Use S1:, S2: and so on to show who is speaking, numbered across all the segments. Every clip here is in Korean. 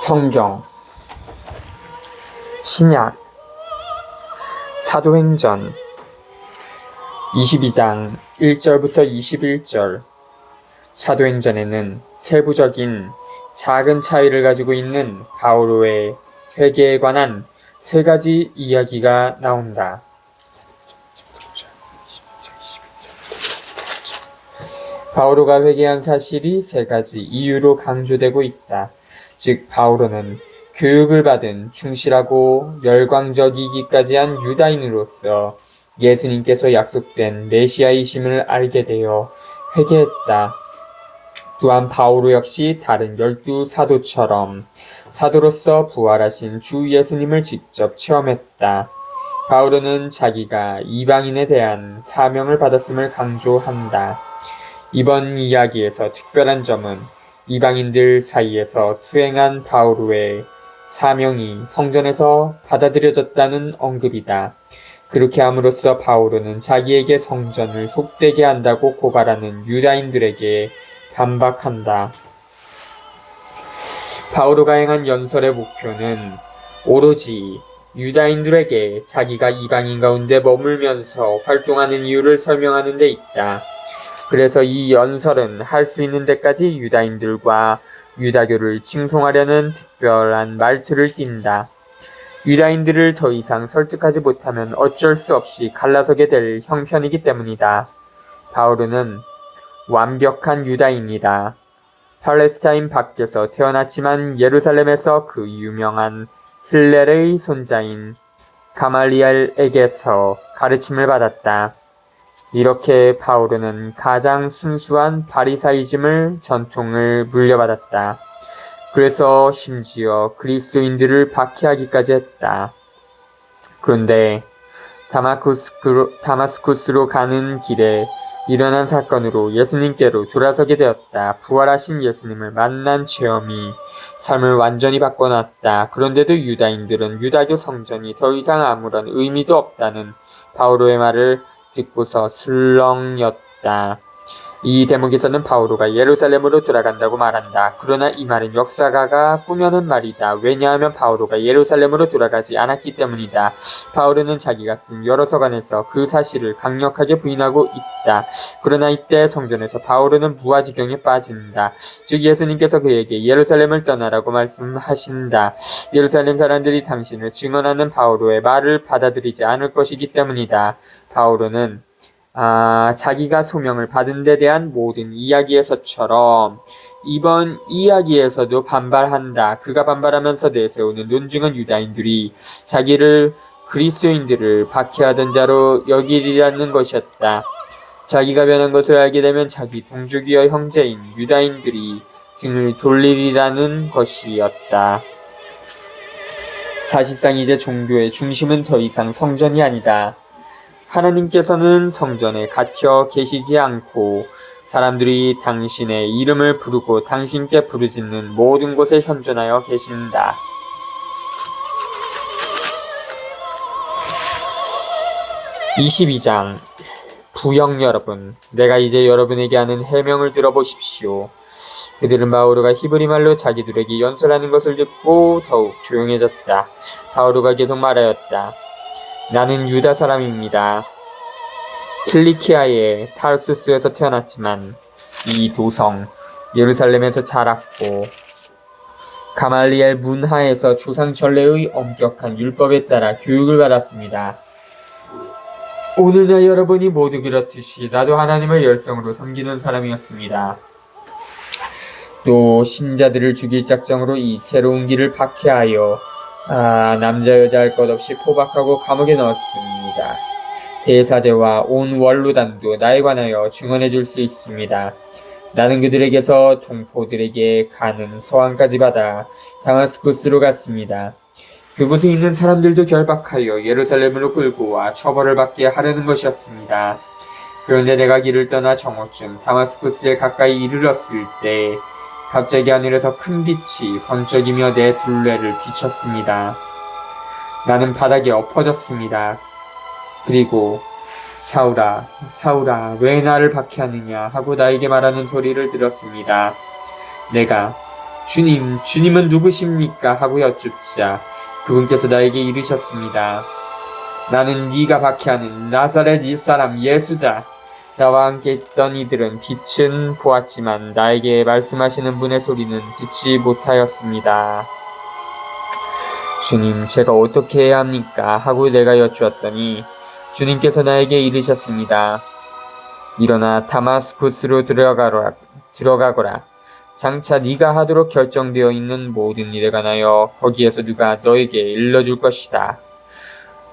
S1: 성경 신약 사도행전 22장 1절부터 21절. 사도행전에는 세부적인 작은 차이를 가지고 있는 바오로의 회개에 관한 세 가지 이야기가 나온다. 바오로가 회개한 사실이 세 가지 이유로 강조되고 있다. 즉 바오로는 교육을 받은 충실하고 열광적이기까지 한 유다인으로서 예수님께서 약속된 메시아이심을 알게 되어 회개했다. 또한 바오로 역시 다른 12사도처럼 사도로서 부활하신 주 예수님을 직접 체험했다. 바오로는 자기가 이방인에 대한 사명을 받았음을 강조한다. 이번 이야기에서 특별한 점은 이방인들 사이에서 수행한 바오로의 사명이 성전에서 받아들여졌다는 언급이다. 그렇게 함으로써 바오로는 자기에게 성전을 속되게 한다고 고발하는 유다인들에게 반박한다. 바오로가 행한 연설의 목표는 오로지 유다인들에게 자기가 이방인 가운데 머물면서 활동하는 이유를 설명하는 데 있다. 그래서 이 연설은 할 수 있는 데까지 유다인들과 유다교를 칭송하려는 특별한 말투를 띈다. 유다인들을 더 이상 설득하지 못하면 어쩔 수 없이 갈라서게 될 형편이기 때문이다. 바오로는 완벽한 유다인이다. 팔레스타인 밖에서 태어났지만 예루살렘에서 그 유명한 힐렐의 손자인 가말리엘에게서 가르침을 받았다. 이렇게 바오로는 가장 순수한 바리사이즘을 전통을 물려받았다. 그래서 심지어 그리스도인들을 박해하기까지 했다. 그런데 다마스쿠스로 가는 길에 일어난 사건으로 예수님께로 돌아서게 되었다. 부활하신 예수님을 만난 체험이 삶을 완전히 바꿔놨다. 그런데도 유다인들은 유다교 성전이 더 이상 아무런 의미도 없다는 바오로의 말을 듣고서 술렁였다. 이 대목에서는 바오로가 예루살렘으로 돌아간다고 말한다. 그러나 이 말은 역사가가 꾸며낸 말이다. 왜냐하면 바오로가 예루살렘으로 돌아가지 않았기 때문이다. 바오로는 자기가 쓴 여러 서간에서 그 사실을 강력하게 부인하고 있다. 그러나 이때 성전에서 바오로는 무아지경에 빠진다. 즉 예수님께서 그에게 예루살렘을 떠나라고 말씀하신다. 예루살렘 사람들이 당신을 증언하는 바오로의 말을 받아들이지 않을 것이기 때문이다. 바오로는 자기가 소명을 받은 데 대한 모든 이야기에서처럼 이번 이야기에서도 반발한다. 그가 반발하면서 내세우는 논증은 유다인들이 자기를 그리스도인들을 박해하던 자로 여기리라는 것이었다. 자기가 변한 것을 알게 되면 자기 동족이여 형제인 유다인들이 등을 돌리리라는 것이었다. 사실상 이제 종교의 중심은 더 이상 성전이 아니다. 하나님께서는 성전에 갇혀 계시지 않고 사람들이 당신의 이름을 부르고 당신께 부르짖는 모든 곳에 현존하여 계신다. (22장) 부영 여러분, 내가 이제 여러분에게 하는 해명을 들어보십시오. 그들은 바오로가 히브리 말로 자기들에게 연설하는 것을 듣고 더욱 조용해졌다. 바오로가 계속 말하였다. 나는 유다 사람입니다. 킬리키아의 타르수스에서 태어났지만 이 도성 예루살렘에서 자랐고 가말리엘 문하에서 조상 전례의 엄격한 율법에 따라 교육을 받았습니다. 오늘날 여러분이 모두 그렇듯이 나도 하나님을 열성으로 섬기는 사람이었습니다. 또 신자들을 죽일 작정으로 이 새로운 길을 박해하여 남자 여자 할 것 없이 포박하고 감옥에 넣었습니다. 대사제와 온 원로단도 나에 관하여 증언해 줄 수 있습니다. 나는 그들에게서 동포들에게 가는 서한까지 받아 다마스쿠스로 갔습니다. 그곳에 있는 사람들도 결박하여 예루살렘으로 끌고 와 처벌을 받게 하려는 것이었습니다. 그런데 내가 길을 떠나 정오쯤 다마스쿠스에 가까이 이르렀을 때 갑자기 하늘에서 큰 빛이 번쩍이며 내 둘레를 비췄습니다. 나는 바닥에 엎어졌습니다. 그리고 사울아, 사울아, 왜 나를 박해하느냐 하고 나에게 말하는 소리를 들었습니다. 내가 주님, 주님은 누구십니까? 하고 여쭙자 그분께서 나에게 이르셨습니다. 나는 네가 박해하는 나사렛 사람 예수다. 나와 함께 있던 이들은 빛은 보았지만 나에게 말씀하시는 분의 소리는 듣지 못하였습니다. 주님, 제가 어떻게 해야 합니까? 하고 내가 여쭈었더니 주님께서 나에게 이르셨습니다. 일어나 다마스쿠스로 들어가거라. 장차 네가 하도록 결정되어 있는 모든 일에 관하여 거기에서 누가 너에게 일러줄 것이다.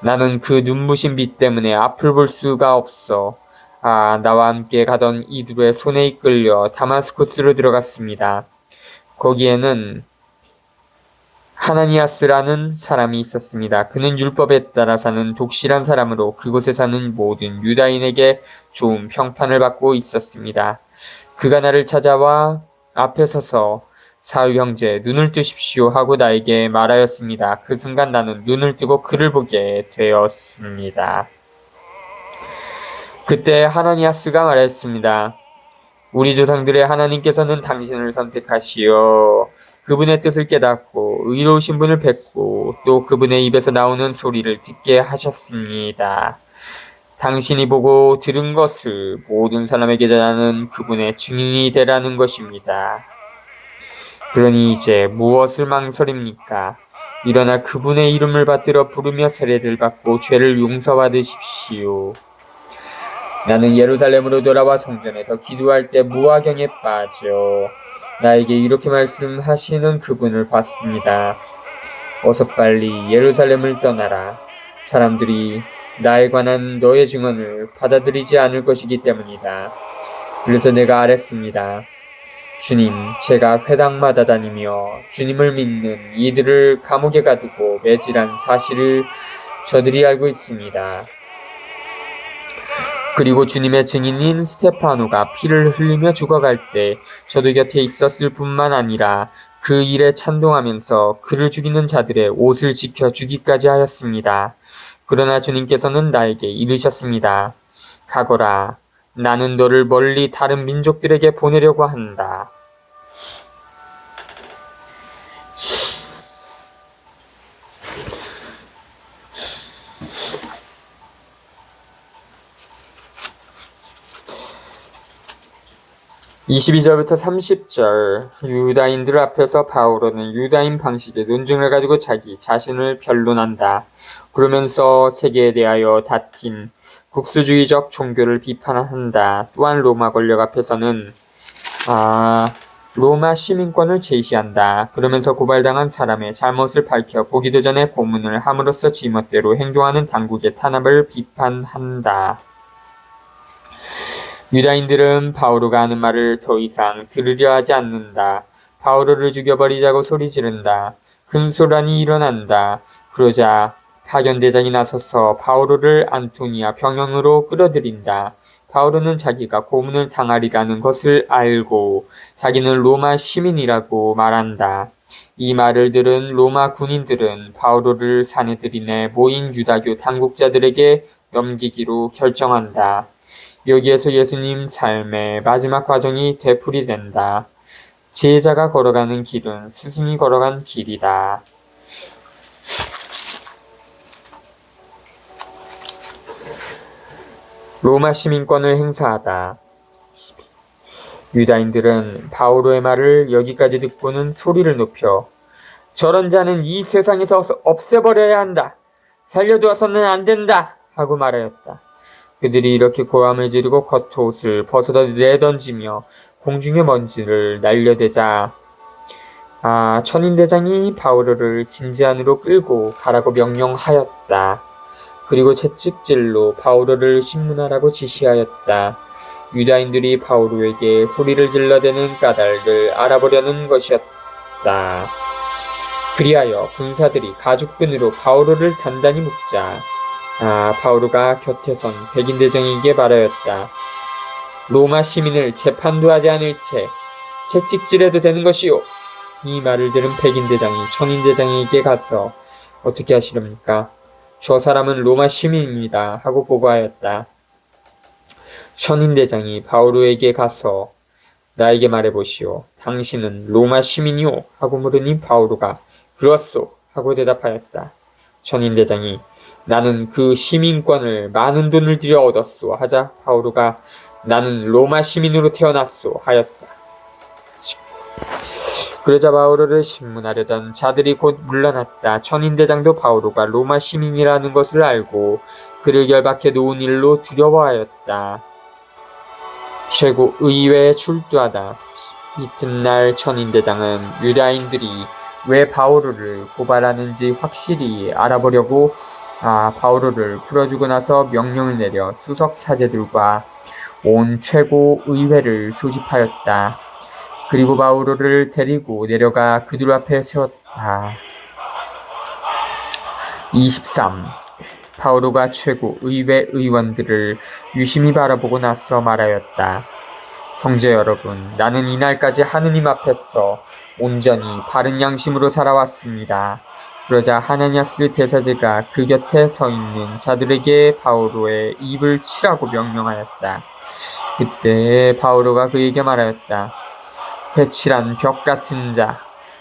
S1: 나는 그 눈부신 빛 때문에 앞을 볼 수가 없어. 나와 함께 가던 이들의 손에 이끌려 다마스쿠스로 들어갔습니다. 거기에는 하나니아스라는 사람이 있었습니다. 그는 율법에 따라 사는 독실한 사람으로 그곳에 사는 모든 유다인에게 좋은 평판을 받고 있었습니다. 그가 나를 찾아와 앞에 서서 사울 형제 눈을 뜨십시오 하고 나에게 말하였습니다. 그 순간 나는 눈을 뜨고 그를 보게 되었습니다. 그때 하나니아스가 말했습니다. 우리 조상들의 하나님께서는 당신을 선택하시어 그분의 뜻을 깨닫고 의로우신 분을 뵙고 또 그분의 입에서 나오는 소리를 듣게 하셨습니다. 당신이 보고 들은 것을 모든 사람에게 전하는 그분의 증인이 되라는 것입니다. 그러니 이제 무엇을 망설입니까? 일어나 그분의 이름을 받들어 부르며 세례를 받고 죄를 용서받으십시오. 나는 예루살렘으로 돌아와 성전에서 기도할 때 무화경에 빠져 나에게 이렇게 말씀하시는 그분을 봤습니다. 어서 빨리 예루살렘을 떠나라. 사람들이 나에 관한 너의 증언을 받아들이지 않을 것이기 때문이다. 그래서 내가 아랬습니다. 주님, 제가 회당마다 다니며 주님을 믿는 이들을 감옥에 가두고 매질한 사실을 저들이 알고 있습니다. 그리고 주님의 증인인 스테파노가 피를 흘리며 죽어갈 때 저도 곁에 있었을 뿐만 아니라 그 일에 찬동하면서 그를 죽이는 자들의 옷을 지켜 주기까지 하였습니다. 그러나 주님께서는 나에게 이르셨습니다. 가거라. 나는 너를 멀리 다른 민족들에게 보내려고 한다. (22절부터 30절) 유다인들 앞에서 바오로는 유다인 방식의 논증을 가지고 자기 자신을 변론한다. 그러면서 세계에 대하여 다뀐 국수주의적 종교를 비판한다. 또한 로마 권력 앞에서는 로마 시민권을 제시한다. 그러면서 고발당한 사람의 잘못을 밝혀 보기도 전에 고문을 함으로써 지멋대로 행동하는 당국의 탄압을 비판한다. 유다인들은 바오로가 하는 말을 더 이상 들으려 하지 않는다. 바오로를 죽여버리자고 소리 지른다. 큰 소란이 일어난다. 그러자 파견대장이 나서서 바오로를 안토니아 병영으로 끌어들인다. 바오로는 자기가 고문을 당하리라는 것을 알고 자기는 로마 시민이라고 말한다. 이 말을 들은 로마 군인들은 바오로를 사내들인에 모인 유다교 당국자들에게 넘기기로 결정한다. 여기에서 예수님 삶의 마지막 과정이 되풀이된다. 제자가 걸어가는 길은 스승이 걸어간 길이다. 로마 시민권을 행사하다. 유다인들은 바오로의 말을 여기까지 듣고는 소리를 높여 저런 자는 이 세상에서 없애버려야 한다. 살려두어서는 안 된다. 하고 말하였다. 그들이 이렇게 고함을 지르고 겉옷을 벗어다 내던지며 공중의 먼지를 날려대자 천인대장이 바오로를 진지 안으로 끌고 가라고 명령하였다. 그리고 채찍질로 바오로를 신문하라고 지시하였다. 유다인들이 바오로에게 소리를 질러대는 까닭을 알아보려는 것이었다. 그리하여 군사들이 가죽끈으로 바오로를 단단히 묶자 바오로가 곁에 선 백인대장에게 말하였다. 로마 시민을 재판도 하지 않을 채 채찍질해도 되는 것이오. 이 말을 들은 백인대장이 천인대장에게 가서 어떻게 하시렵니까? 저 사람은 로마 시민입니다. 하고 보고하였다. 천인대장이 바오로에게 가서 나에게 말해보시오. 당신은 로마 시민이오? 하고 물으니 바오로가 그렇소 하고 대답하였다. 천인대장이 나는 그 시민권을 많은 돈을 들여 얻었소 하자 바오로가 나는 로마 시민으로 태어났소 하였다. 그러자 바오로를 신문하려던 자들이 곧 물러났다. 천인대장도 바오로가 로마 시민이라는 것을 알고 그를 열박해 놓은 일로 두려워하였다. 최고 의회에 출두하다 이튿날 천인대장은 유다인들이 왜 바오로를 고발하는지 확실히 알아보려고 바오로를 풀어주고 나서 명령을 내려 수석 사제들과 온 최고 의회를 소집하였다. 그리고 바오로를 데리고 내려가 그들 앞에 세웠다. 23. 바오로가 최고 의회 의원들을 유심히 바라보고 나서 말하였다. 형제 여러분, 나는 이날까지 하느님 앞에서 온전히 바른 양심으로 살아왔습니다. 그러자 하나니아스 대사제가 그 곁에 서 있는 자들에게 바오로의 입을 치라고 명령하였다. 그때 바오로가 그에게 말하였다. 회칠한 벽 같은 자,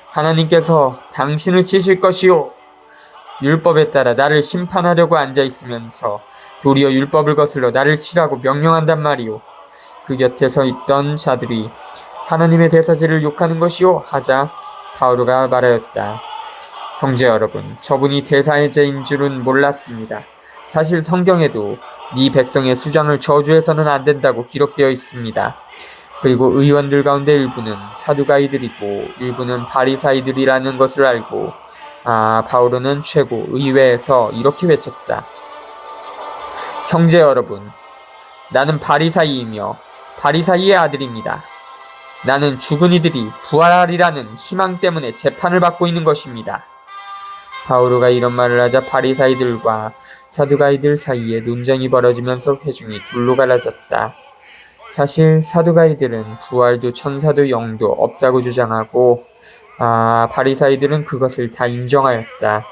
S1: 하나님께서 당신을 치실 것이오. 율법에 따라 나를 심판하려고 앉아있으면서 도리어 율법을 거슬러 나를 치라고 명령한단 말이오. 그 곁에 서 있던 자들이 하나님의 대사제를 욕하는 것이오 하자 바오로가 말하였다. 형제 여러분, 저분이 대사제인 줄은 몰랐습니다. 사실 성경에도 네 백성의 수장을 저주해서는 안 된다고 기록되어 있습니다. 그리고 의원들 가운데 일부는 사두가이들이고 일부는 바리사이들이라는 것을 알고 바오로는 최고 의회에서 이렇게 외쳤다. 형제 여러분, 나는 바리사이이며 바리사이의 아들입니다. 나는 죽은 이들이 부활하리라는 희망 때문에 재판을 받고 있는 것입니다. 바오로가 이런 말을 하자 바리사이들과 사두가이들 사이에 논쟁이 벌어지면서 회중이 둘로 갈라졌다. 사실 사두가이들은 부활도 천사도 영도 없다고 주장하고 바리사이들은 그것을 다 인정하였다.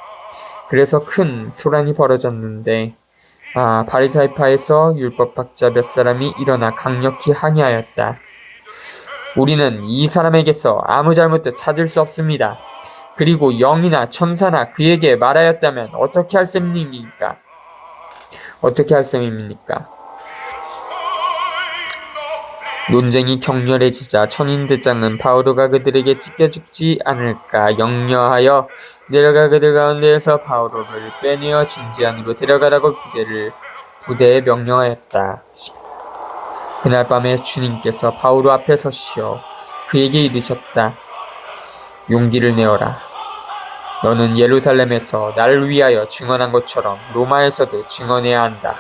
S1: 그래서 큰 소란이 벌어졌는데 바리사이파에서 율법학자 몇 사람이 일어나 강력히 항의하였다. 우리는 이 사람에게서 아무 잘못도 찾을 수 없습니다. 그리고 영이나 천사나 그에게 말하였다면 어떻게 할 셈입니까? 논쟁이 격렬해지자 천인대장은 바오로가 그들에게 찢겨 죽지 않을까 염려하여 내려가 그들 가운데에서 바오로를 빼내어 진지 안으로 데려가라고 부대에 명령하였다. 그날 밤에 주님께서 바오로 앞에 서시어 그에게 이르셨다. 용기를 내어라. 너는 예루살렘에서 나를 위하여 증언한 것처럼 로마에서도 증언해야 한다.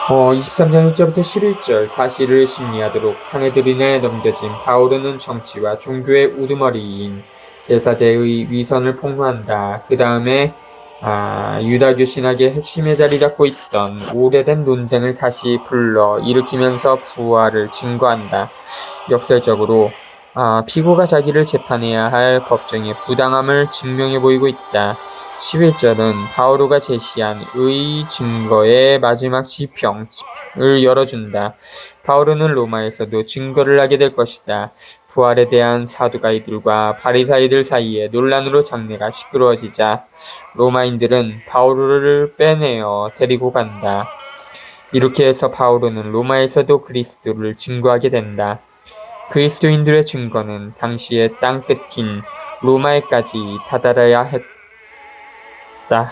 S1: 23장 1절부터 11절 사실을 심리하도록 상헤드린에 넘겨진 바오로는 정치와 종교의 우두머리인 대사제의 위선을 폭로한다. 그 다음에 유다교 신학의 핵심의 자리 잡고 있던 오래된 논쟁을 다시 불러 일으키면서 부활을 증거한다. 역설적으로 피고가 자기를 재판해야 할 법정의 부당함을 증명해 보이고 있다. 11절은 바오로가 제시한 의 증거의 마지막 지평을 열어준다. 바오로는 로마에서도 증거를 하게 될 것이다. 부활에 대한 사두가이들과 바리사이들 사이에 논란으로 장례가 시끄러워지자 로마인들은 바오로를 빼내어 데리고 간다. 이렇게 해서 바오로는 로마에서도 그리스도를 증거하게 된다. 그리스도인들의 증거는 당시의 땅끝인 로마에까지 다다라야 했다.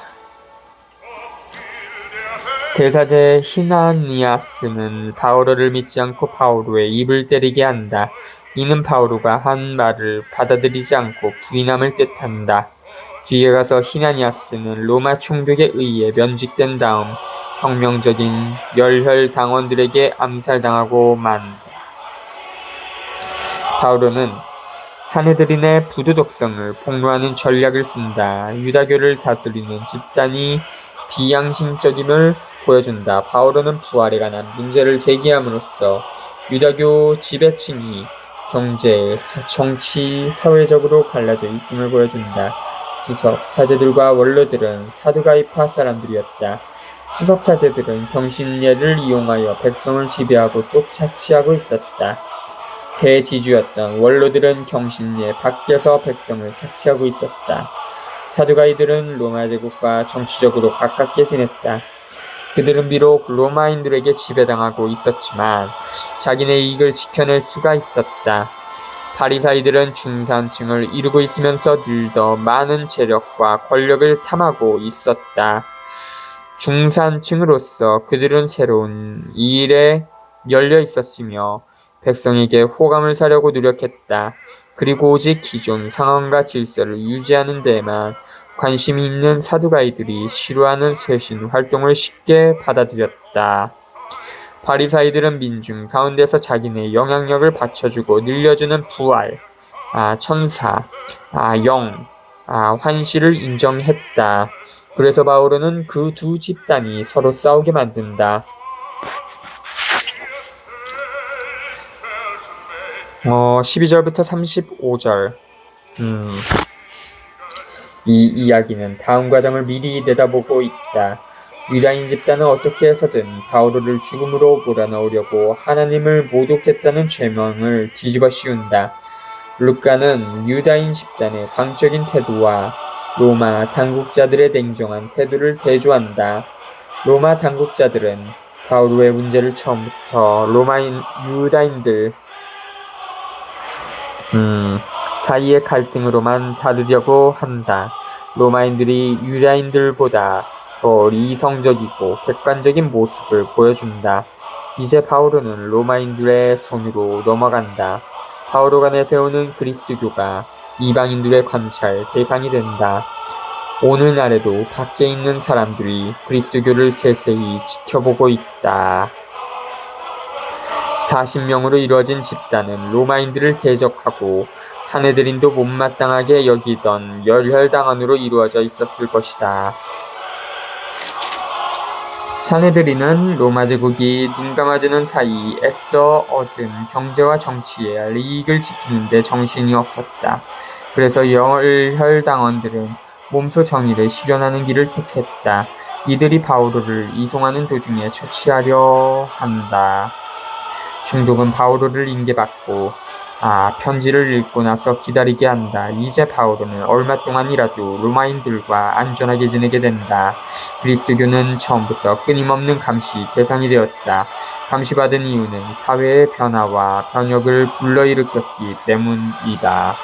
S1: 대사제 히나니아스는 바오로를 믿지 않고 바오로의 입을 때리게 한다. 이는 바오로가 한 말을 받아들이지 않고 부인함을 뜻한다. 뒤에 가서 히나니아스는 로마 총독에 의해 면직된 다음 혁명적인 멸혈 당원들에게 암살당하고 만다. 바오로는 사네드린의 부도덕성을 폭로하는 전략을 쓴다. 유다교를 다스리는 집단이 비양심적임을 보여준다. 바오로는 부활에 관한 문제를 제기함으로써 유다교 지배층이 경제, 정치, 사회적으로 갈라져 있음을 보여준다. 수석, 사제들과 원로들은 사두가이파 사람들이었다. 수석사제들은 경신례를 이용하여 백성을 지배하고 또 자치하고 있었다. 대지주였던 원로들은 경신례 밖에서 백성을 자치하고 있었다. 사두가이들은 로마 제국과 정치적으로 가깝게 지냈다. 그들은 비록 로마인들에게 지배당하고 있었지만 자기네 이익을 지켜낼 수가 있었다. 바리사이들은 중산층을 이루고 있으면서 늘 더 많은 재력과 권력을 탐하고 있었다. 중산층으로서 그들은 새로운 일에 열려 있었으며 백성에게 호감을 사려고 노력했다. 그리고 오직 기존 상황과 질서를 유지하는 데에만 관심이 있는 사두가이들이 싫어하는 쇄신 활동을 쉽게 받아들였다. 바리사이들은 민중 가운데서 자기네 영향력을 받쳐주고 늘려주는 부활, 천사, 영, 환시를 인정했다. 그래서 바오로는 그 두 집단이 서로 싸우게 만든다. 12절부터 35절. 이 이야기는 다음 과정을 미리 내다보고 있다. 유다인 집단은 어떻게 해서든 바오로를 죽음으로 몰아넣으려고 하나님을 모독했다는 죄명을 뒤집어 씌운다. 루카는 유다인 집단의 광적인 태도와 로마 당국자들의 냉정한 태도를 대조한다. 로마 당국자들은 바오로의 문제를 처음부터 유다인들 사이의 갈등으로만 다루려고 한다. 로마인들이 유다인들보다 더 이성적이고 객관적인 모습을 보여준다. 이제 바오로는 로마인들의 손으로 넘어간다. 바오로가 내세우는 그리스도교가 이방인들의 관찰 대상이 된다. 오늘날에도 밖에 있는 사람들이 그리스도교를 세세히 지켜보고 있다. 40명으로 이루어진 집단은 로마인들을 대적하고 사내들인도 못마땅하게 여기던 열혈당원으로 이루어져 있었을 것이다. 사내들인은 로마 제국이 눈 감아주는 사이 애써 얻은 경제와 정치의 이익을 지키는 데 정신이 없었다. 그래서 열혈당원들은 몸소 정의를 실현하는 길을 택했다. 이들이 바오로를 이송하는 도중에 처치하려 한다. 총독은 바오로를 인계받고 편지를 읽고 나서 기다리게 한다. 이제 바오로는 얼마 동안이라도 로마인들과 안전하게 지내게 된다. 그리스도교는 처음부터 끊임없는 감시 대상이 되었다. 감시받은 이유는 사회의 변화와 변혁을 불러일으켰기 때문이다.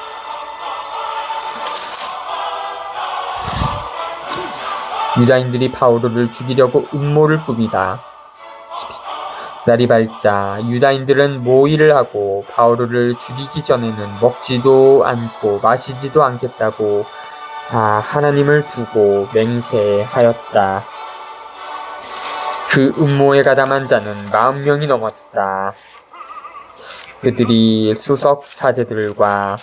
S1: 유다인들이 바오로를 죽이려고 음모를 꾸미다. 날이 밝자 유다인들은 모의를 하고 바오로를 죽이기 전에는 먹지도 않고 마시지도 않겠다고 하나님을 두고 맹세하였다. 그 음모에 가담한 자는 40명이 넘었다. 그들이 수석 사제들과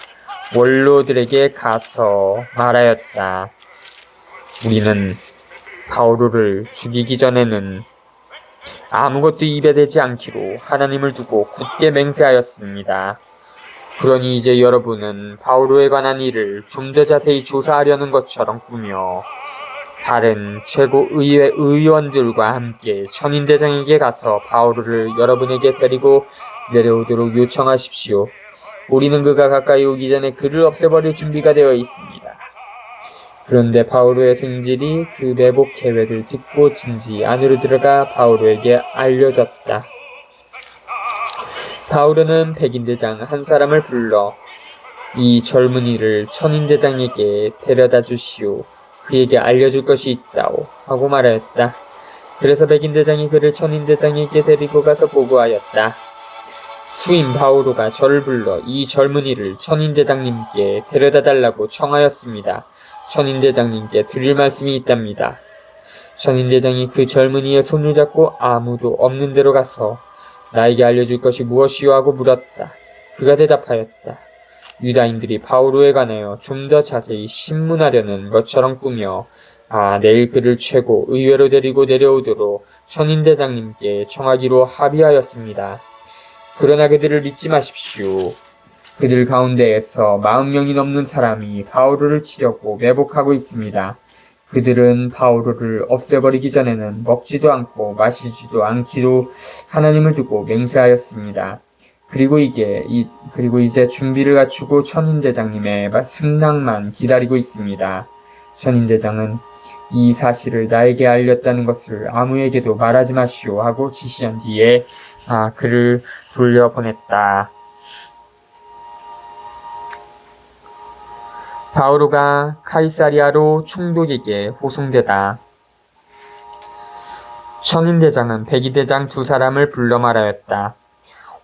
S1: 원로들에게 가서 말하였다. 우리는 바오로를 죽이기 전에는 아무것도 입에 대지 않기로 하나님을 두고 굳게 맹세하였습니다. 그러니 이제 여러분은 바오로에 관한 일을 좀 더 자세히 조사하려는 것처럼 꾸며 다른 최고의회 의원들과 함께 천인대장에게 가서 바오로를 여러분에게 데리고 내려오도록 요청하십시오. 우리는 그가 가까이 오기 전에 그를 없애버릴 준비가 되어 있습니다. 그런데 바오로의 생질이 그 매복 계획을 듣고 진지 안으로 들어가 바오로에게 알려줬다. 바오로는 백인대장 한 사람을 불러 이 젊은이를 천인대장에게 데려다 주시오. 그에게 알려줄 것이 있다오 하고 말하였다. 그래서 백인대장이 그를 천인대장에게 데리고 가서 보고하였다. 수임 바오로가 저를 불러 이 젊은이를 천인대장님께 데려다 달라고 청하였습니다. 천인대장님께 드릴 말씀이 있답니다. 천인대장이 그 젊은이의 손을 잡고 아무도 없는 데로 가서 나에게 알려줄 것이 무엇이오 하고 물었다. 그가 대답하였다. 유다인들이 바오로에 관하여 좀 더 자세히 신문하려는 것처럼 꾸며 내일 그를 최고 의회로 데리고 내려오도록 천인대장님께 청하기로 합의하였습니다. 그러나 그들을 믿지 마십시오. 그들 가운데에서 40명이 넘는 사람이 바오로를 치려고 매복하고 있습니다. 그들은 바오로를 없애버리기 전에는 먹지도 않고 마시지도 않기로 하나님을 두고 맹세하였습니다. 그리고 이제 준비를 갖추고 천인대장님의 승낙만 기다리고 있습니다. 천인대장은 이 사실을 나에게 알렸다는 것을 아무에게도 말하지 마시오 하고 지시한 뒤에 그를 돌려보냈다. 바오로가 카이사리아로 총독에게 호송되다. 천인대장은 백의대장 두 사람을 불러 말하였다.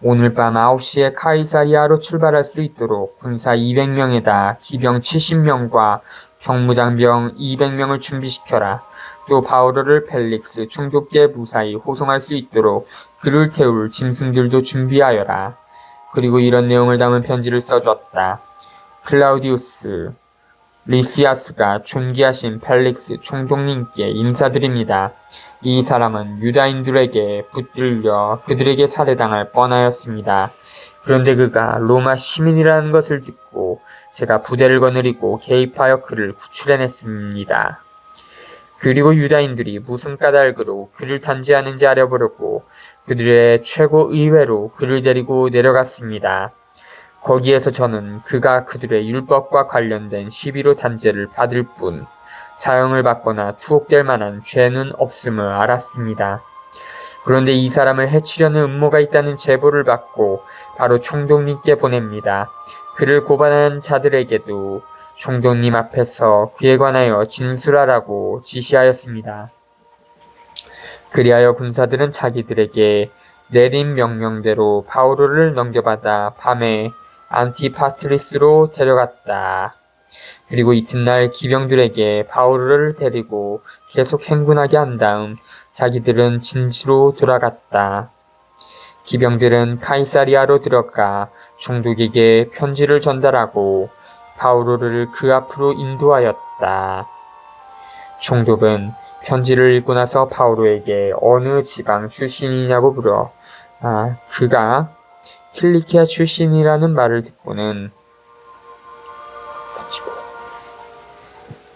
S1: 오늘 밤 9시에 카이사리아로 출발할 수 있도록 군사 200명에다 기병 70명과 경무장병 200명을 준비시켜라. 또 바오로를 펠릭스 총독께 무사히 호송할 수 있도록 그를 태울 짐승들도 준비하여라. 그리고 이런 내용을 담은 편지를 써줬다. 클라우디우스, 리시아스가 존귀하신 펠릭스 총독님께 인사드립니다. 이 사람은 유다인들에게 붙들려 그들에게 살해당할 뻔하였습니다. 그런데 그가 로마 시민이라는 것을 듣고 제가 부대를 거느리고 개입하여 그를 구출해냈습니다. 그리고 유다인들이 무슨 까닭으로 그를 단죄하는지 알아보려고 그들의 최고 의회로 그를 데리고 내려갔습니다. 거기에서 저는 그가 그들의 율법과 관련된 시비로 단죄를 받을 뿐 사형을 받거나 투옥될 만한 죄는 없음을 알았습니다. 그런데 이 사람을 해치려는 음모가 있다는 제보를 받고 바로 총독님께 보냅니다. 그를 고발한 자들에게도 총독님 앞에서 그에 관하여 진술하라고 지시하였습니다. 그리하여 군사들은 자기들에게 내린 명령대로 바오로를 넘겨받아 밤에 안티파트리스로 데려갔다. 그리고 이튿날 기병들에게 바오로를 데리고 계속 행군하게 한 다음 자기들은 진지로 돌아갔다. 기병들은 카이사리아로 들어가 총독에게 편지를 전달하고 바오로를 그 앞으로 인도하였다. 총독은 편지를 읽고 나서 바오로에게 어느 지방 출신이냐고 물어 그가 킬리키아 출신이라는 말을 듣고는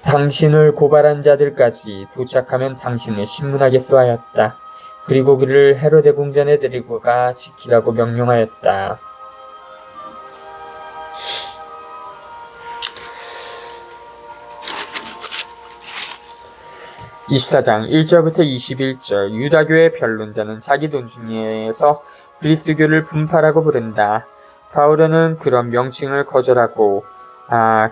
S1: 당신을 고발한 자들까지 도착하면 당신을 신문하겠소 하였다. 그리고 그를 헤로데 궁전에 데리고 가 지키라고 명령하였다. 24장 1절부터 21절 유다교의 변론자는 자기 돈 중에서 그리스도교를 분파라고 부른다. 바오로는 그런 명칭을 거절하고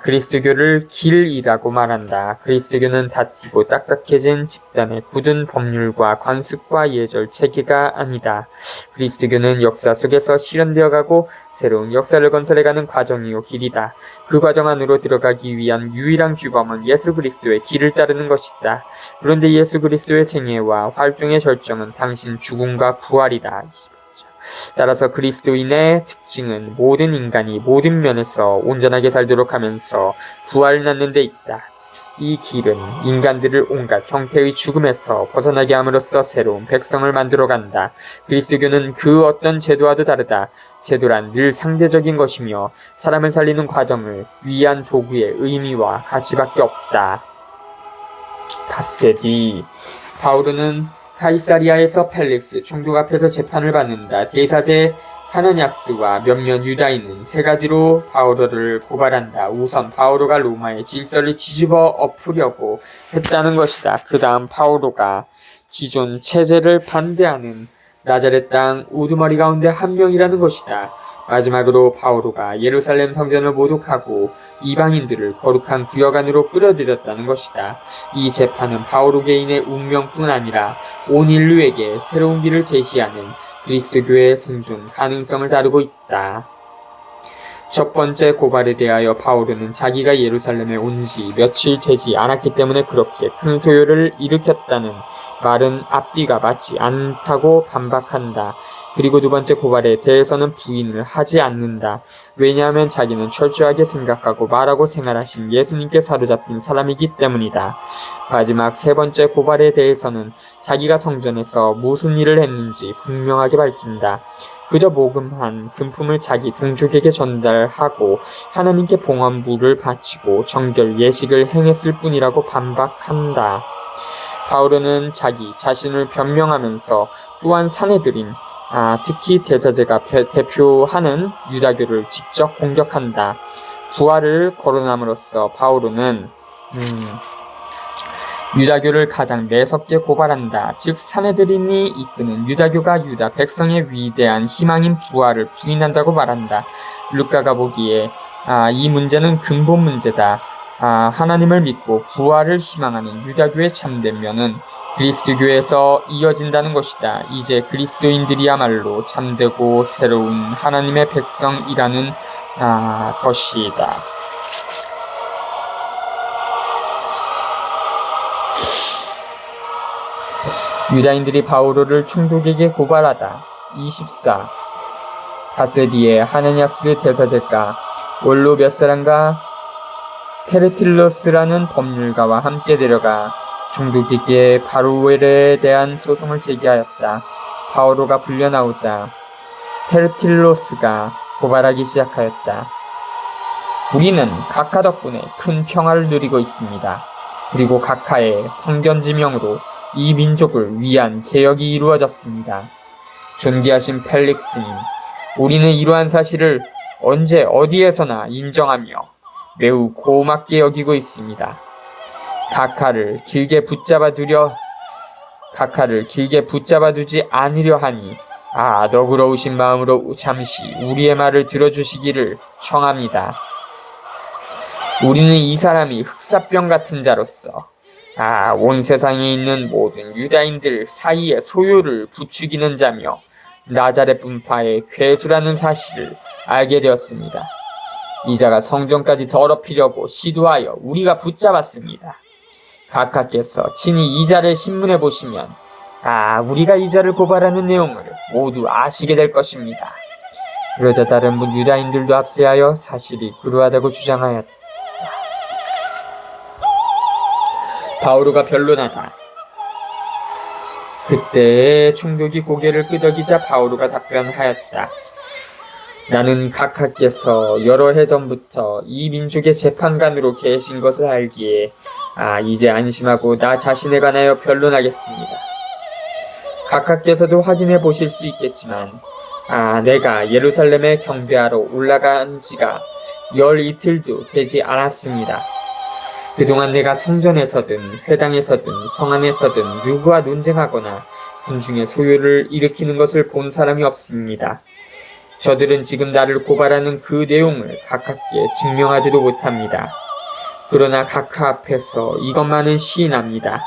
S1: 그리스도교를 길이라고 말한다. 그리스도교는 다티고 딱딱해진 집단의 굳은 법률과 관습과 예절 체계가 아니다. 그리스도교는 역사 속에서 실현되어가고 새로운 역사를 건설해가는 과정이요 길이다. 그 과정 안으로 들어가기 위한 유일한 규범은 예수 그리스도의 길을 따르는 것이다. 그런데 예수 그리스도의 생애와 활동의 절정은 당신 죽음과 부활이다. 따라서 그리스도인의 특징은 모든 인간이 모든 면에서 온전하게 살도록 하면서 부활을 낳는 데 있다. 이 길은 인간들을 온갖 형태의 죽음에서 벗어나게 함으로써 새로운 백성을 만들어간다. 그리스도교는 그 어떤 제도와도 다르다. 제도란 늘 상대적인 것이며 사람을 살리는 과정을 위한 도구의 의미와 가치밖에 없다. 닷새 뒤 바오로는 카이사리아에서 펠릭스 총독 앞에서 재판을 받는다. 대사제 하나냐스와 몇몇 유다인은 세 가지로 바오로를 고발한다. 우선 바오로가 로마의 질서를 뒤집어 엎으려고 했다는 것이다. 그 다음 바오로가 기존 체제를 반대하는 나자렛 땅 우두머리 가운데 한 명이라는 것이다. 마지막으로 바오로가 예루살렘 성전을 모독하고 이방인들을 거룩한 구역 안으로 끌어들였다는 것이다. 이 재판은 바오로 개인의 운명뿐 아니라 온 인류에게 새로운 길을 제시하는 그리스도교의 생존 가능성을 다루고 있다. 첫 번째 고발에 대하여 바오로는 자기가 예루살렘에 온 지 며칠 되지 않았기 때문에 그렇게 큰 소요를 일으켰다는 말은 앞뒤가 맞지 않다고 반박한다. 그리고 두 번째 고발에 대해서는 부인을 하지 않는다. 왜냐하면 자기는 철저하게 생각하고 말하고 생활하신 예수님께 사로잡힌 사람이기 때문이다. 마지막 세 번째 고발에 대해서는 자기가 성전에서 무슨 일을 했는지 분명하게 밝힌다. 그저 모금한 금품을 자기 동족에게 전달하고 하나님께 봉헌물을 바치고 정결 예식을 행했을 뿐이라고 반박한다. 바오로는 자기 자신을 변명하면서 또한 사내들인 특히 대사제가 대표하는 유다교를 직접 공격한다. 부활을 거론함으로써 바오로는 유다교를 가장 매섭게 고발한다. 즉 사내들인이 이끄는 유다교가 유다 백성의 위대한 희망인 부활을 부인한다고 말한다. 루카가 보기에 이 문제는 근본 문제다. 하나님을 믿고 부활을 희망하는 유다교의 참된 면은 그리스도교에서 이어진다는 것이다. 이제 그리스도인들이야말로 참되고 새로운 하나님의 백성이라는 것이다. 유다인들이 바오로를 총독에게 고발하다. 24. 바세디에 하나니아스 대사제가 원로 몇 사람과 테르틸로스라는 법률가와 함께 데려가 총독에게 바로엘에 대한 소송을 제기하였다. 바오로가 불려나오자 테르틸로스가 고발하기 시작하였다. 우리는 각하 덕분에 큰 평화를 누리고 있습니다. 그리고 각하의 성견지명으로 이 민족을 위한 개혁이 이루어졌습니다. 존귀하신 펠릭스님, 우리는 이러한 사실을 언제 어디에서나 인정하며 매우 고맙게 여기고 있습니다. 각하를 길게 붙잡아 두지 않으려 하니 너그러우신 마음으로 잠시 우리의 말을 들어주시기를 청합니다. 우리는 이 사람이 흑사병 같은 자로서 온 세상에 있는 모든 유다인들 사이에 소요를 부추기는 자며 나자렛 분파의 괴수라는 사실을 알게 되었습니다. 이 자가 성전까지 더럽히려고 시도하여 우리가 붙잡았습니다. 각하께서 친히 이 자를 신문해 보시면 우리가 이 자를 고발하는 내용을 모두 아시게 될 것입니다. 그러자 다른 분 유다인들도 합세하여 사실이 그러하다고 주장하였다. 바오로가 변론하다. 그때 총독이 고개를 끄덕이자 바오로가 답변하였다. 나는 각하께서 여러 해 전부터 이 민족의 재판관으로 계신 것을 알기에 이제 안심하고 나 자신에 관하여 변론하겠습니다. 각하께서도 확인해 보실 수 있겠지만 내가 예루살렘에 경배하러 올라간 지가 열 이틀도 되지 않았습니다. 그동안 내가 성전에서든 회당에서든 성 안에서든 누구와 논쟁하거나 군중의 소요를 일으키는 것을 본 사람이 없습니다. 저들은 지금 나를 고발하는 그 내용을 각하께 증명하지도 못합니다. 그러나 각하 앞에서 이것만은 시인합니다.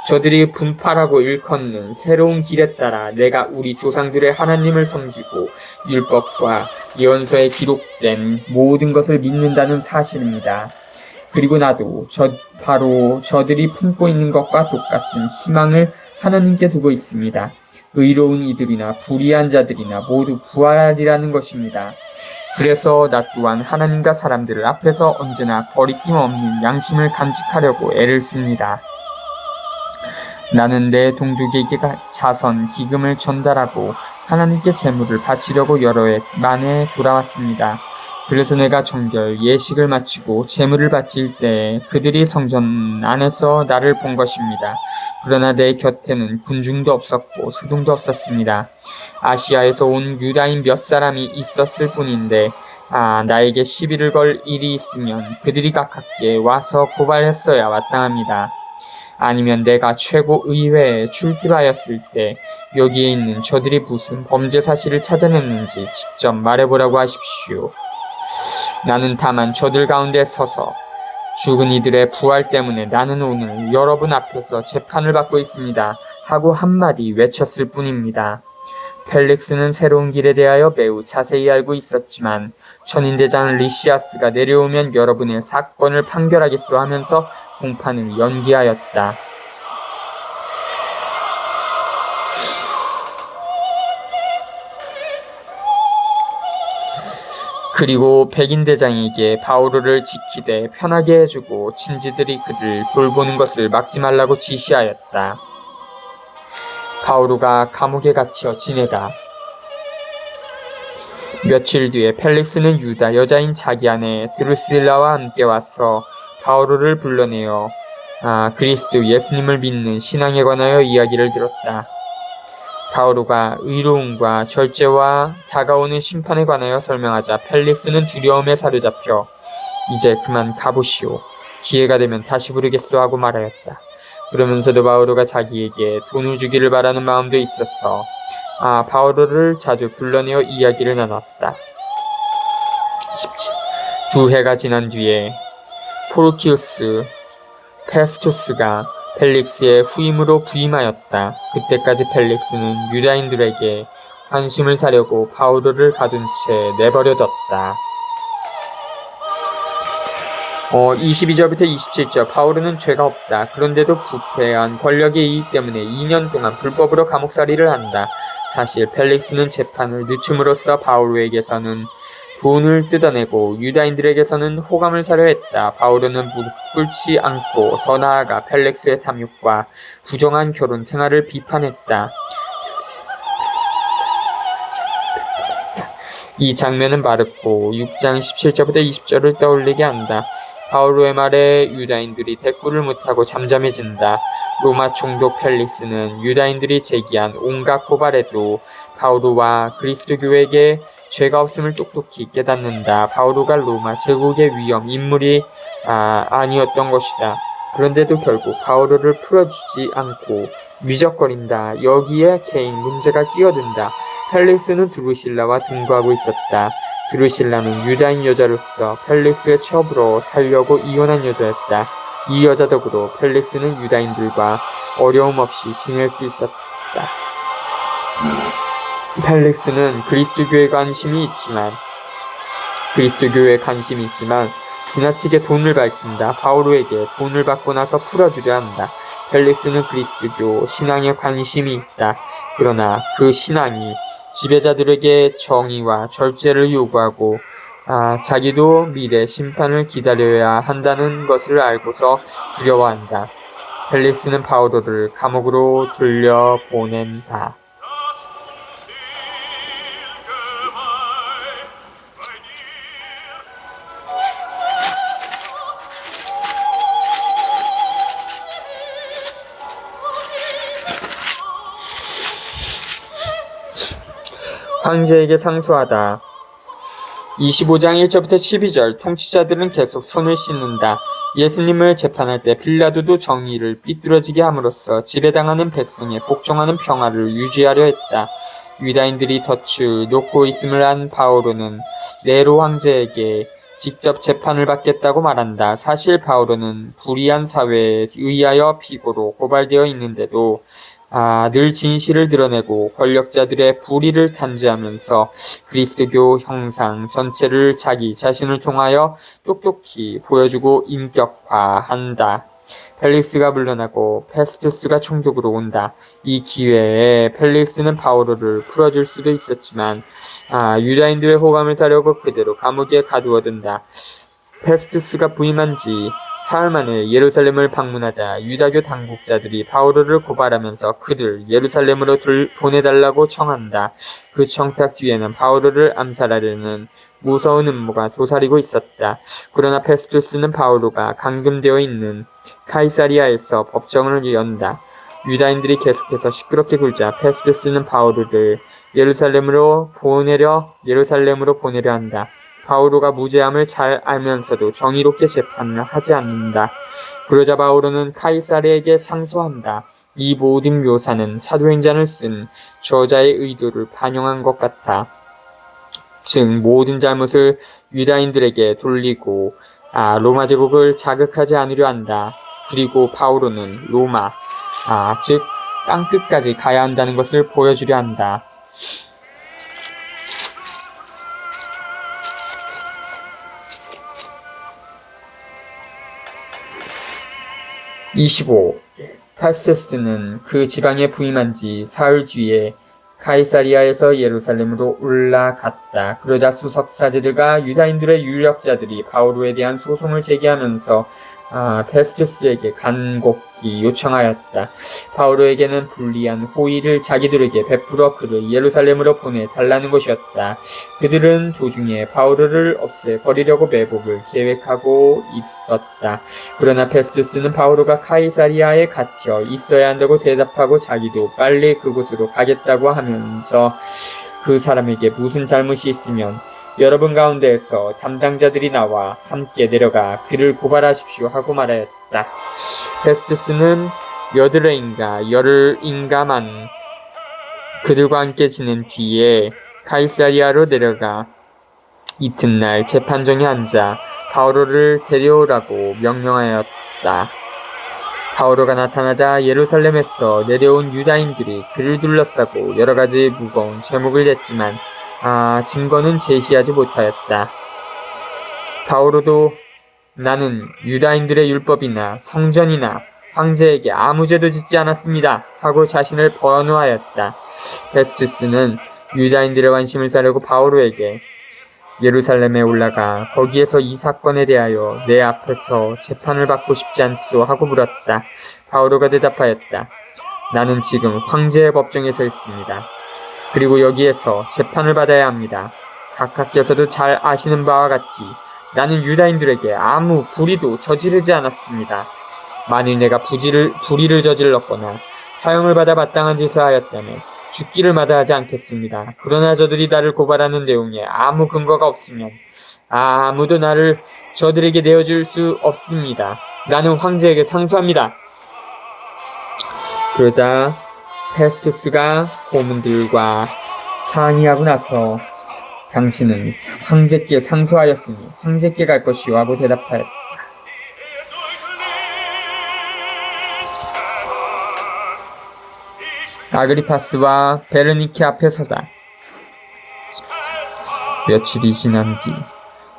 S1: 저들이 분파라고 일컫는 새로운 길에 따라 내가 우리 조상들의 하나님을 섬기고 율법과 예언서에 기록된 모든 것을 믿는다는 사실입니다. 그리고 나도 바로 저들이 품고 있는 것과 똑같은 희망을 하나님께 두고 있습니다. 의로운 이들이나 불의한 자들이나 모두 부활하리라는 것입니다. 그래서 나 또한 하나님과 사람들 앞에서 언제나 거리낌 없는 양심을 간직하려고 애를 씁니다. 나는 내 동족에게 자선, 기금을 전달하고 하나님께 제물을 바치려고 여러 해 만에 돌아왔습니다. 그래서 내가 정결 예식을 마치고 제물을 바칠 때 그들이 성전 안에서 나를 본 것입니다. 그러나 내 곁에는 군중도 없었고 수동도 없었습니다. 아시아에서 온 유다인 몇 사람이 있었을 뿐인데 나에게 시비를 걸 일이 있으면 그들이 각하께 와서 고발했어야 마땅합니다. 아니면 내가 최고의회에 출두하였을 때 여기에 있는 저들이 무슨 범죄 사실을 찾아냈는지 직접 말해보라고 하십시오. 나는 다만 저들 가운데 서서 죽은 이들의 부활 때문에 나는 오늘 여러분 앞에서 재판을 받고 있습니다 하고 한마디 외쳤을 뿐입니다. 펠릭스는 새로운 길에 대하여 매우 자세히 알고 있었지만 천인대장 리시아스가 내려오면 여러분의 사건을 판결하겠소 하면서 공판을 연기하였다. 그리고 백인대장에게 바오로를 지키되 편하게 해주고 친지들이 그를 돌보는 것을 막지 말라고 지시하였다. 바오로가 감옥에 갇혀 지내다. 며칠 뒤에 펠릭스는 유다 여자인 자기 아내 드루실라와 함께 와서 바오로를 불러내어 그리스도 예수님을 믿는 신앙에 관하여 이야기를 들었다. 바오로가 의로움과 절제와 다가오는 심판에 관하여 설명하자 펠릭스는 두려움에 사로잡혀 이제 그만 가보시오. 기회가 되면 다시 부르겠소 하고 말하였다. 그러면서도 바오로가 자기에게 돈을 주기를 바라는 마음도 있었어. 바오로를 자주 불러내어 이야기를 나눴다. 17. 두 해가 지난 뒤에 포르키우스 페스투스가 펠릭스의 후임으로 부임하였다. 그때까지 펠릭스는 유다인들에게 관심을 사려고 바오로를 가둔 채 내버려뒀다. 22절부터 27절 바오로는 죄가 없다. 그런데도 부패한 권력의 이익 때문에 2년 동안 불법으로 감옥살이를 한다. 사실 펠릭스는 재판을 늦춤으로써 바오로에게서는 돈을 뜯어내고 유다인들에게서는 호감을 사려 했다. 바오로는 무릎 꿇지 않고 더 나아가 펠릭스의 탐욕과 부정한 결혼 생활을 비판했다. 이 장면은 마르코 6장 17절부터 20절을 떠올리게 한다. 바오로의 말에 유다인들이 대꾸를 못하고 잠잠해진다. 로마 총독 펠릭스는 유다인들이 제기한 온갖 고발에도 바오로와 그리스도교에게 죄가 없음을 똑똑히 깨닫는다. 바오로가 로마 제국의 위험 인물이 아니었던 것이다. 그런데도 결국 바오로를 풀어주지 않고 미적거린다. 여기에 개인 문제가 끼어든다. 펠릭스는 드루실라와 동거하고 있었다. 드루실라는 유다인 여자로서 펠릭스의 첩으로 살려고 이혼한 여자였다. 이 여자 덕으로 펠릭스는 유다인들과 어려움 없이 지낼 수 있었다. 펠릭스는 그리스도교에 관심이 있지만 지나치게 돈을 밝힌다. 바오로에게 돈을 받고 나서 풀어주려 한다. 펠릭스는 그리스도교 신앙에 관심이 있다. 그러나 그 신앙이 지배자들에게 정의와 절제를 요구하고 자기도 미래 심판을 기다려야 한다는 것을 알고서 두려워한다. 펠릭스는 바오로를 감옥으로 돌려보낸다. 황제에게 상소하다. 25장 1절부터 12절 통치자들은 계속 손을 씻는다. 예수님을 재판할 때 빌라도도 정의를 삐뚤어지게 함으로써 지배당하는 백성에 복종하는 평화를 유지하려 했다. 유다인들이 덫을 놓고 있음을 한 바오로는 네로 황제에게 직접 재판을 받겠다고 말한다. 사실 바오로는 불의한 사회에 의하여 피고로 고발되어 있는데도 늘 진실을 드러내고 권력자들의 불의를 탄지하면서 그리스도교 형상 전체를 자기 자신을 통하여 똑똑히 보여주고 인격화한다. 펠릭스가 물러나고 페스투스가 총독으로 온다. 이 기회에 펠릭스는 바오로를 풀어줄 수도 있었지만 유다인들의 호감을 사려고 그대로 감옥에 가두어둔다. 페스투스가 부임한 지 사흘 만에 예루살렘을 방문하자 유다교 당국자들이 바오로를 고발하면서 그를 예루살렘으로 보내달라고 청한다. 그 청탁 뒤에는 바오로를 암살하려는 무서운 음모가 도사리고 있었다. 그러나 페스투스는 바오로가 감금되어 있는 카이사리아에서 법정을 연다. 유다인들이 계속해서 시끄럽게 굴자 페스투스는 바오로를 예루살렘으로 보내려 한다. 바오로가 무죄함을 잘 알면서도 정의롭게 재판을 하지 않는다. 그러자 바오로는 카이사르에게 상소한다. 이 모든 묘사는 사도행전을 쓴 저자의 의도를 반영한 것 같아. 즉 모든 잘못을 유다인들에게 돌리고 로마 제국을 자극하지 않으려 한다. 그리고 바오로는 로마, 즉 땅끝까지 가야 한다는 것을 보여주려 한다. 25. 페스투스는 그 지방에 부임한 지 사흘 뒤에 카이사리아에서 예루살렘으로 올라갔다. 그러자 수석 사제들과 유다인들의 유력자들이 바오로에 대한 소송을 제기하면서 페스투스에게 간곡히 요청하였다. 바오로에게는 불리한 호의를 자기들에게 베풀어 그를 예루살렘으로 보내달라는 것이었다. 그들은 도중에 바오로를 없애버리려고 매복을 계획하고 있었다. 그러나 페스투스는 바오로가 카이사리아에 갇혀 있어야 한다고 대답하고 자기도 빨리 그곳으로 가겠다고 하면서 그 사람에게 무슨 잘못이 있으면 여러분 가운데에서 담당자들이 나와 함께 내려가 그를 고발하십시오 하고 말하였다. 페스투스는 여드레인가 열흘인가만 그들과 함께 지낸 뒤에 카이사리아로 내려가 이튿날 재판정에 앉아 바오로를 데려오라고 명령하였다. 바오로가 나타나자 예루살렘에서 내려온 유다인들이 그를 둘러싸고 여러가지 무거운 제목을 댔지만 증거는 제시하지 못하였다. 바오로도 나는 유다인들의 율법이나 성전이나 황제에게 아무 죄도 짓지 않았습니다 하고 자신을 번호하였다. 페스투스는 유다인들의 관심을 사려고 바오로에게 예루살렘에 올라가 거기에서 이 사건에 대하여 내 앞에서 재판을 받고 싶지 않소 하고 물었다. 바오로가 대답하였다. 나는 지금 황제의 법정에 서 있습니다. 그리고 여기에서 재판을 받아야 합니다. 각하께서도 잘 아시는 바와 같이 나는 유다인들에게 아무 불의도 저지르지 않았습니다. 만일 내가 불의를 저질렀거나 사형을 받아 마땅한 짓을 하였다면 죽기를 마다하지 않겠습니다. 그러나 저들이 나를 고발하는 내용에 아무 근거가 없으면 아무도 나를 저들에게 내어줄 수 없습니다. 나는 황제에게 상소합니다. 그러자 페스투스가 고문들과 상의하고 나서 당신은 황제께 상소하였으니 황제께 갈 것이요 하고 대답하였다. 아그리파스와 베르니케 앞에 서다. 며칠이 지난 뒤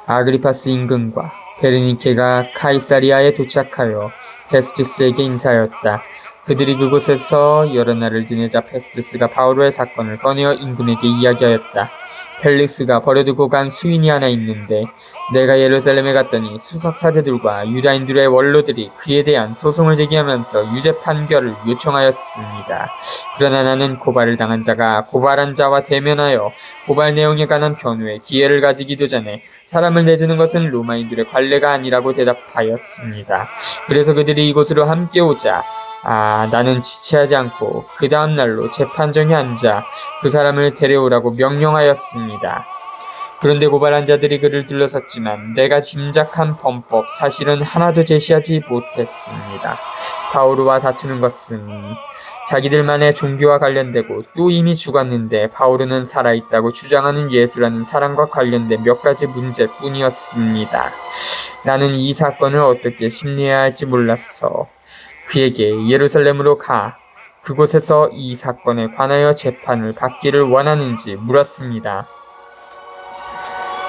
S1: 아그리파스 임금과 베르니케가 카이사리아에 도착하여 페스투스에게 인사하였다. 그들이 그곳에서 여러 날을 지내자 페스투스가 바오로의 사건을 꺼내어 임금에게 이야기하였다. 펠릭스가 버려두고 간 수인이 하나 있는데 내가 예루살렘에 갔더니 수석 사제들과 유다인들의 원로들이 그에 대한 소송을 제기하면서 유죄 판결을 요청하였습니다. 그러나 나는 고발을 당한 자가 고발한 자와 대면하여 고발 내용에 관한 변호의 기회를 가지기도 전에 사람을 내주는 것은 로마인들의 관례가 아니라고 대답하였습니다. 그래서 그들이 이곳으로 함께 오자 나는 지체하지 않고 그 다음 날로 재판정에 앉아 그 사람을 데려오라고 명령하였습니다. 그런데 고발한 자들이 그를 둘러섰지만 내가 짐작한 범법 사실은 하나도 제시하지 못했습니다. 바오로와 다투는 것은 자기들만의 종교와 관련되고 또 이미 죽었는데 바오로는 살아있다고 주장하는 예수라는 사람과 관련된 몇 가지 문제뿐이었습니다. 나는 이 사건을 어떻게 심리해야 할지 몰라서 그에게 예루살렘으로 가 그곳에서 이 사건에 관하여 재판을 받기를 원하는지 물었습니다.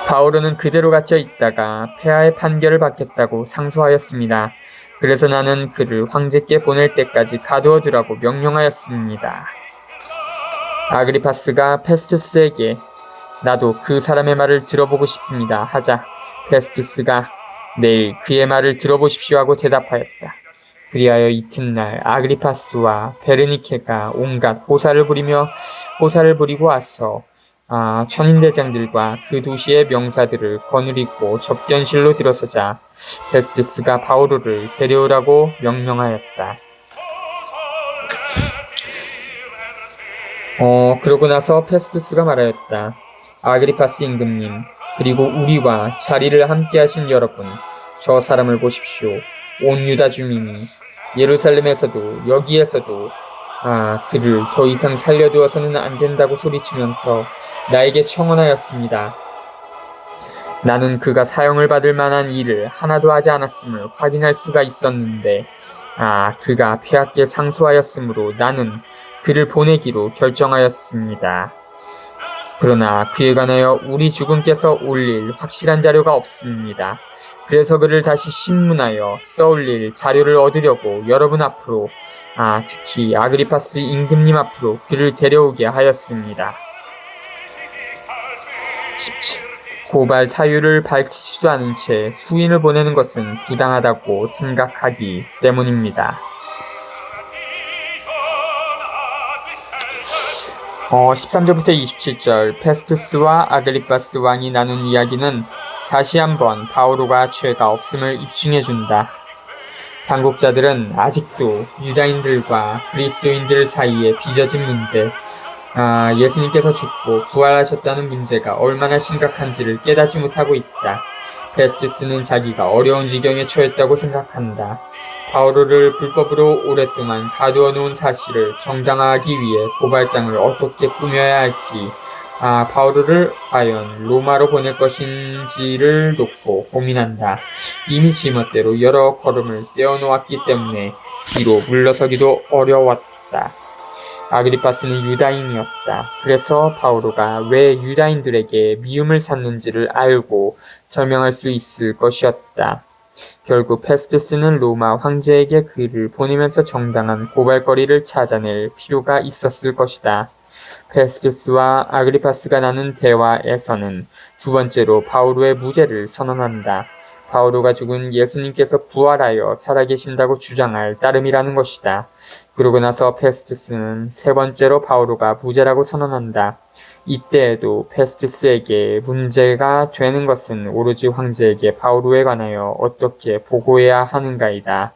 S1: 바오로는 그대로 갇혀 있다가 폐하의 판결을 받겠다고 상소하였습니다. 그래서 나는 그를 황제께 보낼 때까지 가두어 두라고 명령하였습니다. 아그리파스가 페스투스에게 나도 그 사람의 말을 들어보고 싶습니다 하자 페스투스가 내일 그의 말을 들어보십시오 하고 대답하였다. 그리하여 이튿날 아그리파스와 베르니케가 온갖 호사를 부리고 와서 천인대장들과 그 도시의 명사들을 거느리고 접견실로 들어서자 페스투스가 바오로를 데려오라고 명령하였다. 그러고 나서 페스투스가 말하였다. 아그리파스 임금님, 그리고 우리와 자리를 함께 하신 여러분, 저 사람을 보십시오. 온 유다 주민이 예루살렘에서도 여기에서도 그를 더 이상 살려두어서는 안 된다고 소리치면서 나에게 청원하였습니다. 나는 그가 사형을 받을 만한 일을 하나도 하지 않았음을 확인할 수가 있었는데 그가 폐하께 상소하였으므로 나는 그를 보내기로 결정하였습니다. 그러나 그에 관하여 우리 주군께서 올릴 확실한 자료가 없습니다. 그래서 그를 다시 신문하여 써올릴 자료를 얻으려고 여러분 앞으로 특히 아그리파스 임금님 앞으로 그를 데려오게 하였습니다. 17. 고발 사유를 밝히지도 않은 채 수인을 보내는 것은 부당하다고 생각하기 때문입니다. 13절부터 27절 페스투스와 아그리파스 왕이 나눈 이야기는 다시 한번 바오로가 죄가 없음을 입증해준다. 당국자들은 아직도 유다인들과 그리스도인들 사이에 빚어진 문제, 예수님께서 죽고 부활하셨다는 문제가 얼마나 심각한지를 깨닫지 못하고 있다. 페스투스는 자기가 어려운 지경에 처했다고 생각한다. 바오로를 불법으로 오랫동안 가두어 놓은 사실을 정당화하기 위해 고발장을 어떻게 꾸며야 할지, 바오로를 과연 로마로 보낼 것인지를 놓고 고민한다. 이미 지멋대로 여러 걸음을 떼어놓았기 때문에 뒤로 물러서기도 어려웠다. 아그리파스는 유다인이었다. 그래서 바오로가 왜 유다인들에게 미움을 샀는지를 알고 설명할 수 있을 것이었다. 결국 페스투스는 로마 황제에게 글을 보내면서 정당한 고발거리를 찾아낼 필요가 있었을 것이다. 페스투스와 아그리파스가 나눈 대화에서는 두 번째로 바오로의 무죄를 선언한다. 바오로가 죽은 예수님께서 부활하여 살아계신다고 주장할 따름이라는 것이다. 그러고 나서 페스투스는 세 번째로 바오로가 무죄라고 선언한다. 이때에도 페스투스에게 문제가 되는 것은 오로지 황제에게 바오로에 관하여 어떻게 보고해야 하는가이다.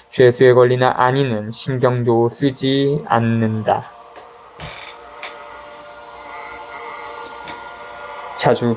S1: 죄수에 걸리나 아니는 신경도 쓰지 않는다. 자주